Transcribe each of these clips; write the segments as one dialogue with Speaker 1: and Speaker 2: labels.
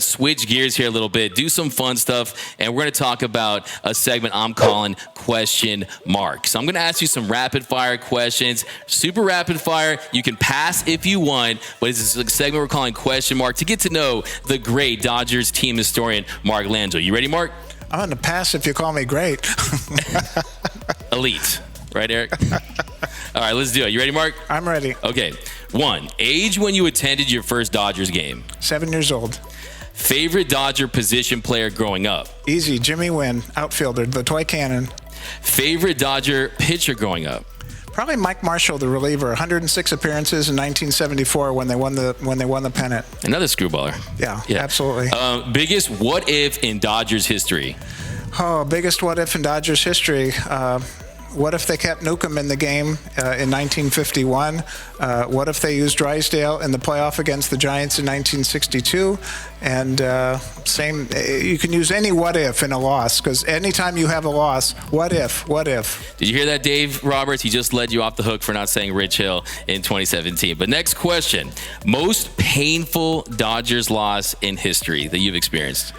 Speaker 1: switch gears here a little bit, do some fun stuff, and we're going to talk about a segment I'm calling Question Mark. So I'm going to ask you some rapid fire questions, super rapid fire. You can pass if you want, but it's a segment we're calling Question Mark to get to know the great Dodgers team historian, Mark Lanzo. You ready, Mark?
Speaker 2: I'm going to pass if you call me great.
Speaker 1: Elite. Right, Eric? All right, let's do it. You ready, Mark?
Speaker 2: I'm ready.
Speaker 1: Okay. 1, age when you attended your first Dodgers game.
Speaker 2: 7 years old.
Speaker 1: Favorite Dodger position player growing up.
Speaker 2: Easy. Jimmy Wynn, outfielder, the toy cannon.
Speaker 1: Favorite Dodger pitcher growing up.
Speaker 2: Probably Mike Marshall, the reliever. 106 appearances in 1974 when they won the pennant.
Speaker 1: Another screwballer.
Speaker 2: Yeah, absolutely.
Speaker 1: Biggest what if in Dodgers history.
Speaker 2: Oh, biggest what if in Dodgers history. What if they kept Newcomb in the game in 1951? What if they used Drysdale in the playoff against the Giants in 1962? And you can use any what if in a loss, because anytime you have a loss, what if?
Speaker 1: Did you hear that, Dave Roberts? He just led you off the hook for not saying Rich Hill in 2017. But next question, most painful Dodgers loss in history that you've experienced?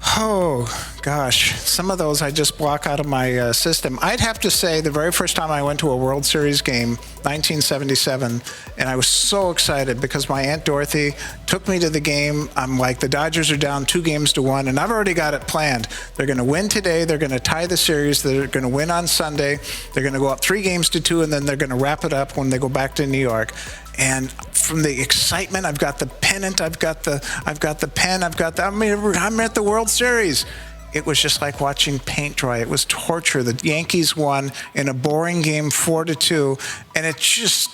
Speaker 2: Oh, gosh. Some of those I just block out of my system. I'd have to say the very first time I went to a World Series game, 1977, and I was so excited because my Aunt Dorothy took me to the game. I'm like, the Dodgers are down 2-1, and I've already got it planned. They're going to win today. They're going to tie the series. They're going to win on Sunday. They're going to go up 3-2, and then they're going to wrap it up when they go back to New York. And from the excitement, I've got the pennant, I've got the pen, I'm at the World Series. It was just like watching paint dry. It was torture. The Yankees won in a boring game 4-2, and it's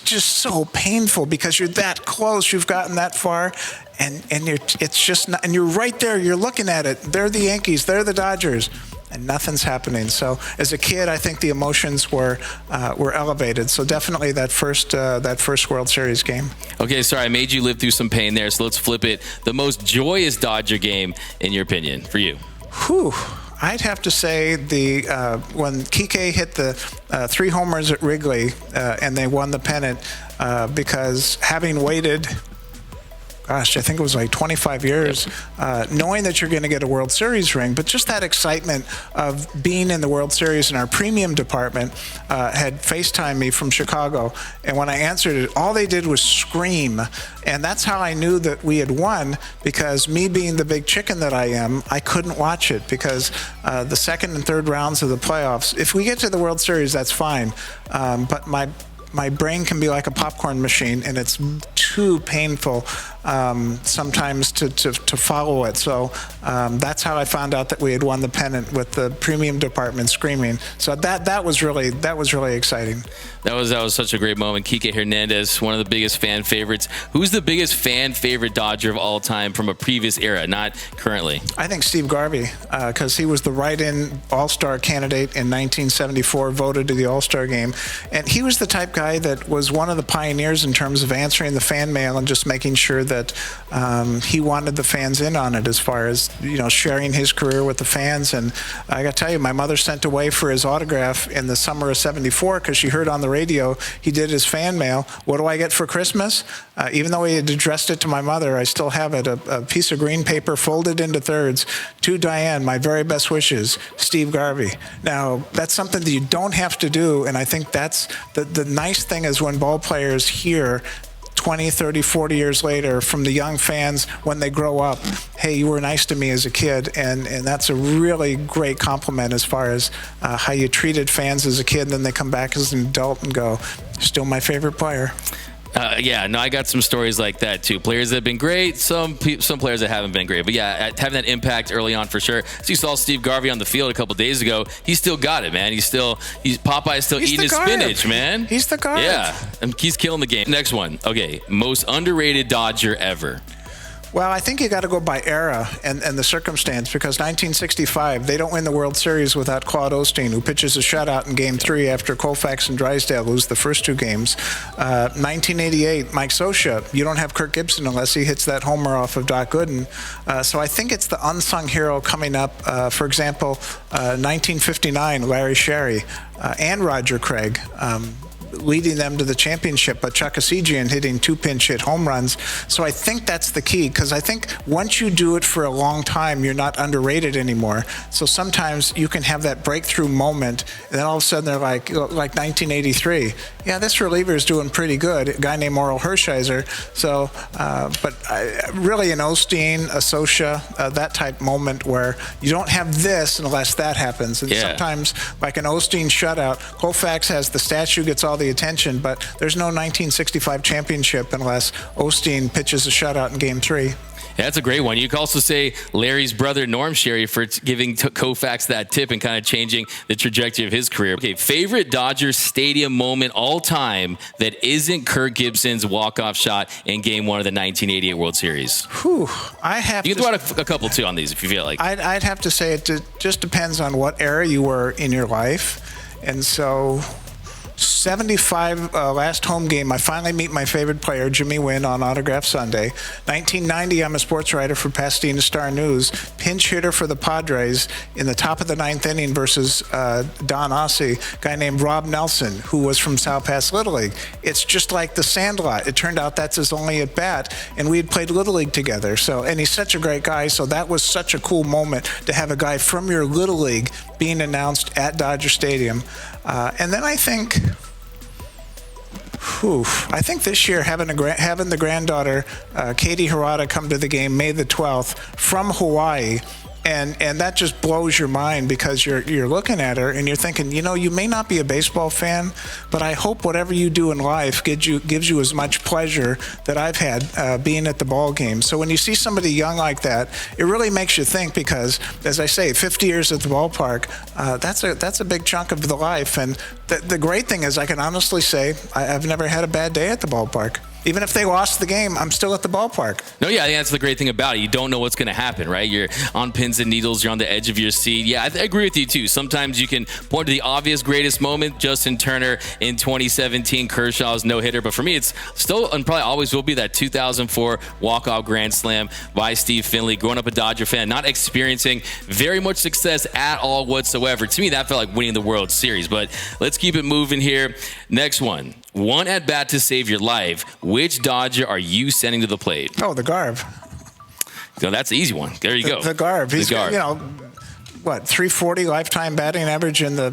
Speaker 2: just so painful because you're that close. You've gotten that far, and it's just not, and you're right there. You're looking at it. They're the Yankees. They're the Dodgers. And nothing's happening. So as a kid, I think the emotions were elevated. So definitely that first World Series game.
Speaker 1: Okay, sorry, I made you live through some pain there. So let's flip it. The most joyous Dodger game, in your opinion, for you?
Speaker 2: Whew. I'd have to say when Kike hit the 3 homers at Wrigley and they won the pennant because having waited, gosh, I think it was like 25 years, knowing that you're going to get a World Series ring, but just that excitement of being in the World Series, and our premium department had FaceTimed me from Chicago, and when I answered it, all they did was scream, and that's how I knew that we had won, because me being the big chicken that I am, I couldn't watch it, because the second and third rounds of the playoffs, if we get to the World Series, that's fine, but my brain can be like a popcorn machine, and it's too painful sometimes to follow it. So that's how I found out that we had won the pennant, with the premium department screaming. So that was really exciting.
Speaker 1: That was such a great moment. Kike Hernandez, one of the biggest fan favorites. Who's the biggest fan favorite Dodger of all time from a previous era, not currently?
Speaker 2: I think Steve Garvey, because he was the write-in All-Star candidate in 1974, voted to the All-Star game, and he was the type guy that was one of the pioneers in terms of answering the fan mail and just making sure that he wanted the fans in on it, as far as sharing his career with the fans. And I got to tell you, my mother sent away for his autograph in the summer of '74 because she heard on the radio he did his fan mail. What do I get for Christmas? Even though he had addressed it to my mother, I still have it, a piece of green paper folded into thirds. To Diane, my very best wishes, Steve Garvey. Now, that's something that you don't have to do, and I think that's the nice thing is when ball players hear 20, 30, 40 years later from the young fans when they grow up, hey, you were nice to me as a kid, and that's a really great compliment as far as how you treated fans as a kid, and then they come back as an adult and go, still my favorite player.
Speaker 1: I got some stories like that too. Players that have been great, some players that haven't been great. But yeah, having that impact early on for sure. So you saw Steve Garvey on the field a couple days ago. He still got it, man. Popeye's still eating his spinach, man.
Speaker 2: He's the guard.
Speaker 1: Yeah, and he's killing the game. Next one. Okay, most underrated Dodger ever.
Speaker 2: Well, I think you got to go by era and the circumstance, because 1965, they don't win the World Series without Claude Osteen, who pitches a shutout in Game 3 after Koufax and Drysdale lose the first 2 games. 1988, Mike Scioscia, you don't have Kirk Gibson unless he hits that homer off of Doc Gooden. So I think it's the unsung hero coming up. For example, 1959, Larry Sherry and Roger Craig. leading them to the championship, but Chuck Esigian hitting 2 pinch hit home runs. So I think that's the key, because I think once you do it for a long time, you're not underrated anymore. So sometimes you can have that breakthrough moment, and then all of a sudden they're like 1983. Yeah, this reliever is doing pretty good. A guy named Orel Hershiser. So, but really an Osteen, a Scioscia, that type moment where you don't have this unless that happens. And sometimes, like an Osteen shutout, Koufax has the statue, gets all the attention, but there's no 1965 championship unless Osteen pitches a shutout in Game 3.
Speaker 1: Yeah, that's a great one. You could also say Larry's brother, Norm Sherry, for giving Koufax that tip and kind of changing the trajectory of his career. Okay, favorite Dodgers Stadium moment all time that isn't Kirk Gibson's walk-off shot in Game 1 of the 1988 World Series?
Speaker 2: Whew,
Speaker 1: you can throw out a couple, too, on these if you feel like.
Speaker 2: I'd have to say it just depends on what era you were in your life. And so 75 last home game, I finally meet my favorite player, Jimmy Wynn, on Autograph Sunday. 1990, I'm a sports writer for Pasadena Star News, pinch hitter for the Padres in the top of the 9th inning versus Don Ossie, a guy named Rob Nelson, who was from South Pass Little League. It's just like the Sandlot. It turned out that's his only at bat, and we had played Little League together. So, and he's such a great guy, so that was such a cool moment to have a guy from your Little League being announced at Dodger Stadium. And then I think this year having the granddaughter, Katie Hirata, come to the game May the 12th from Hawaii, and that just blows your mind, because you're looking at her and you're thinking, you may not be a baseball fan, but I hope whatever you do in life gives you as much pleasure that I've had being at the ball game. So when you see somebody young like that, it really makes you think, because as I say, 50 years at the ballpark, that's a big chunk of the life. And the great thing is, I can honestly say I've never had a bad day at the ballpark. Even if they lost the game, I'm still at the ballpark.
Speaker 1: No, yeah, I think that's the great thing about it. You don't know what's going to happen, right? You're on pins and needles. You're on the edge of your seat. Yeah, I agree with you, too. Sometimes you can point to the obvious greatest moment, Justin Turner in 2017, Kershaw's no-hitter. But for me, it's still, and probably always will be, that 2004 walk-off grand slam by Steve Finley. Growing up a Dodger fan, not experiencing very much success at all whatsoever. To me, that felt like winning the World Series. But let's keep it moving here. Next one. One at bat to save your life. Which Dodger are you sending to the plate?
Speaker 2: Oh, the Garb.
Speaker 1: No, that's the easy one. There you go.
Speaker 2: The Garb. He's
Speaker 1: the Garb.
Speaker 2: What, 340 lifetime batting average in the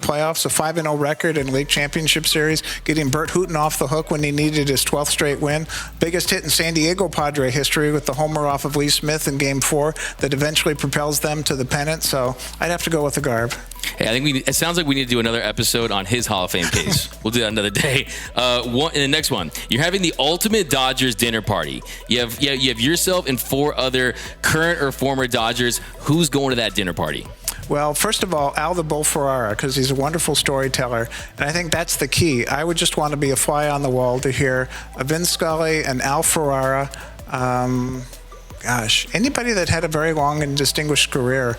Speaker 2: playoffs, a 5-0 record in league championship series, getting Bert Hooton off the hook when he needed his 12th straight win. Biggest hit in San Diego Padre history with the homer off of Lee Smith in Game 4 that eventually propels them to the pennant. So I'd have to go with the Garb.
Speaker 1: Hey, I think it sounds like we need to do another episode on his Hall of Fame case. We'll do that another day. In the next one, you're having the ultimate Dodgers dinner party. You have yourself and 4 other current or former Dodgers. Who's going to that dinner party?
Speaker 2: Well, first of all, Al the Bull Ferrara, because he's a wonderful storyteller, and I think that's the key. I would just want to be a fly on the wall to hear Vin Scully and Al Ferrara. Anybody that had a very long and distinguished career,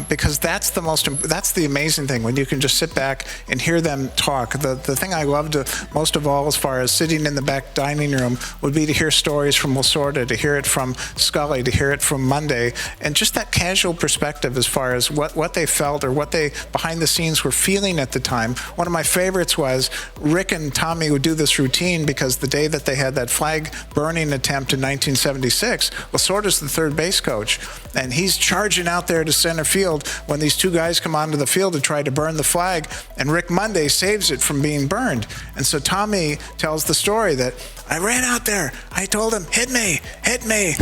Speaker 2: because that's the amazing thing, when you can just sit back and hear them talk. The thing I loved most of all, as far as sitting in the back dining room, would be to hear stories from Lasorda, to hear it from Scully, to hear it from Monday, and just that casual perspective as far as what they felt or what they behind the scenes were feeling at the time. One of my favorites was Rick and Tommy would do this routine, because the day that they had that flag burning attempt in 1976, Lasorda's the third base coach, and he's charging out there to center field when these 2 guys come onto the field to try to burn the flag, and Rick Monday saves it from being burned. And so Tommy tells the story that, I ran out there, I told him, hit me,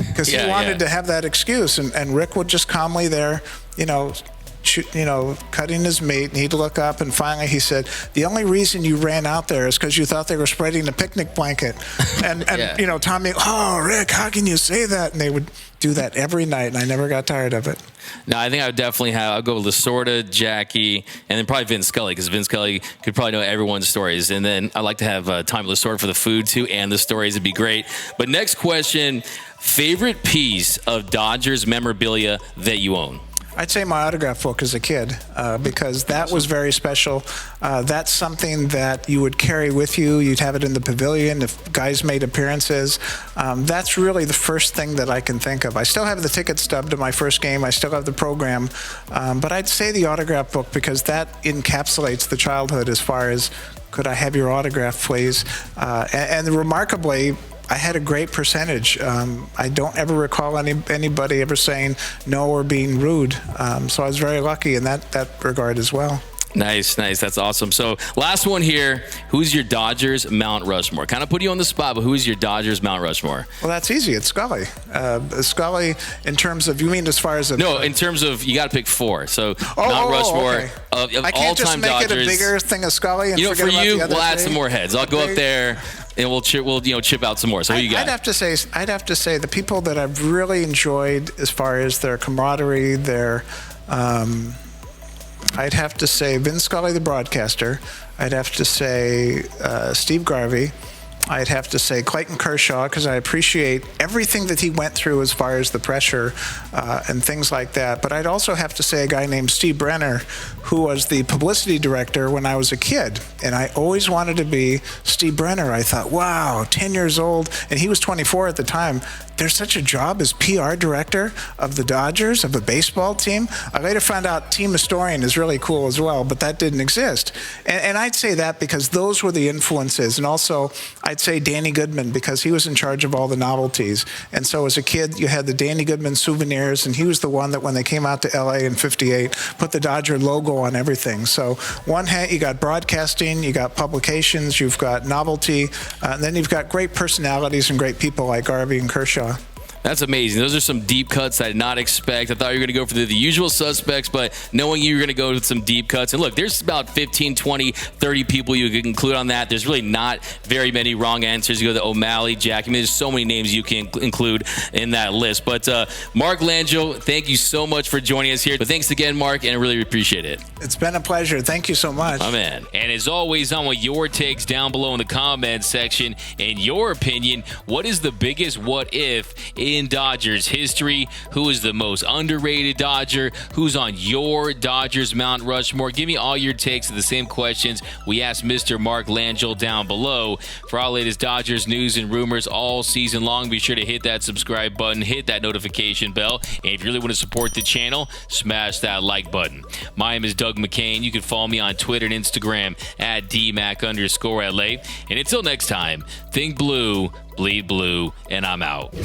Speaker 2: because he wanted to have that excuse, and Rick would just calmly there, cutting his meat, and he'd look up, and finally he said, the only reason you ran out there is because you thought they were spreading a picnic blanket. And Tommy, oh, Rick, how can you say that? And they would do that every night, and I never got tired of it.
Speaker 1: No, I think I would definitely I'll go Lasorda, Jackie, and then probably Vin Scully, because Vin Scully could probably know everyone's stories. And then I'd like to have Tommy Lasorda for the food, too, and the stories would be great. But next question, favorite piece of Dodgers memorabilia that you own?
Speaker 2: I'd say my autograph book as a kid, because that was very special. That's something that you would carry with you. You'd have it in the pavilion if guys made appearances. That's really the first thing that I can think of. I still have the ticket stub to my first game. I still have the program. But I'd say the autograph book, because that encapsulates the childhood as far as, could I have your autograph, please? And remarkably, I had a great percentage. I don't ever recall anybody ever saying no or being rude. So I was very lucky in that regard as well.
Speaker 1: Nice. That's awesome. So last one here. Who's your Dodgers Mount Rushmore? Kind of put you on the spot, but who's your Dodgers Mount Rushmore?
Speaker 2: Well, that's easy. It's Scully. Scully, in terms of, you mean as far as
Speaker 1: no, in terms of, you got to pick 4. So Mount Rushmore
Speaker 2: okay.
Speaker 1: of
Speaker 2: I can't just
Speaker 1: all-time
Speaker 2: make
Speaker 1: Dodgers.
Speaker 2: it a bigger thing of Scully. And
Speaker 1: for
Speaker 2: about
Speaker 1: you,
Speaker 2: the other
Speaker 1: we'll add
Speaker 2: three.
Speaker 1: some more heads. I'll go up there and we'll chip out some more. So who you got?
Speaker 2: I'd have to say the people that I've really enjoyed as far as their camaraderie, their I'd have to say Vin Scully, the broadcaster. I'd have to say Steve Garvey. I'd have to say Clayton Kershaw, because I appreciate everything that he went through as far as the pressure and things like that. But I'd also have to say a guy named Steve Brenner, who was the publicity director when I was a kid. And I always wanted to be Steve Brenner. I thought, wow, 10 years old. And he was 24 at the time. There's such a job as PR director of the Dodgers, of a baseball team. I later found out team historian is really cool as well, but that didn't exist. And I'd say that because those were the influences. And also, I'd say Danny Goodman, because he was in charge of all the novelties. And so as a kid, you had the Danny Goodman souvenirs, and he was the one that when they came out to LA in '58, put the Dodger logo on everything. So one hand, you got broadcasting, you got publications, you've got novelty, and then you've got great personalities and great people like Garvey and Kershaw.
Speaker 1: That's amazing. Those are some deep cuts I did not expect. I thought you were going to go for the usual suspects, but knowing you were going to go with some deep cuts. And look, there's about 15, 20, 30 people you could include on that. There's really not very many wrong answers. You go to O'Malley, Jack. I mean, there's so many names you can include in that list. But Mark Lanzo, thank you so much for joining us here. But thanks again, Mark, and I really appreciate it.
Speaker 2: It's been a pleasure. Thank you so much.
Speaker 1: My man. And as always, I want your takes down below in the comments section. In your opinion, what is the biggest what if in Dodgers history? Who is the most underrated Dodger? Who's on your Dodgers Mount Rushmore? Give me all your takes of the same questions we asked Mr. Mark Lanzo down below. For our latest Dodgers news and rumors all season long, be sure to hit that subscribe button, hit that notification bell, and if you really want to support the channel, smash that like button. My name is Doug McCain. You can follow me on Twitter and Instagram at DMac_LA. And until next time, think blue, bleed blue, and I'm out.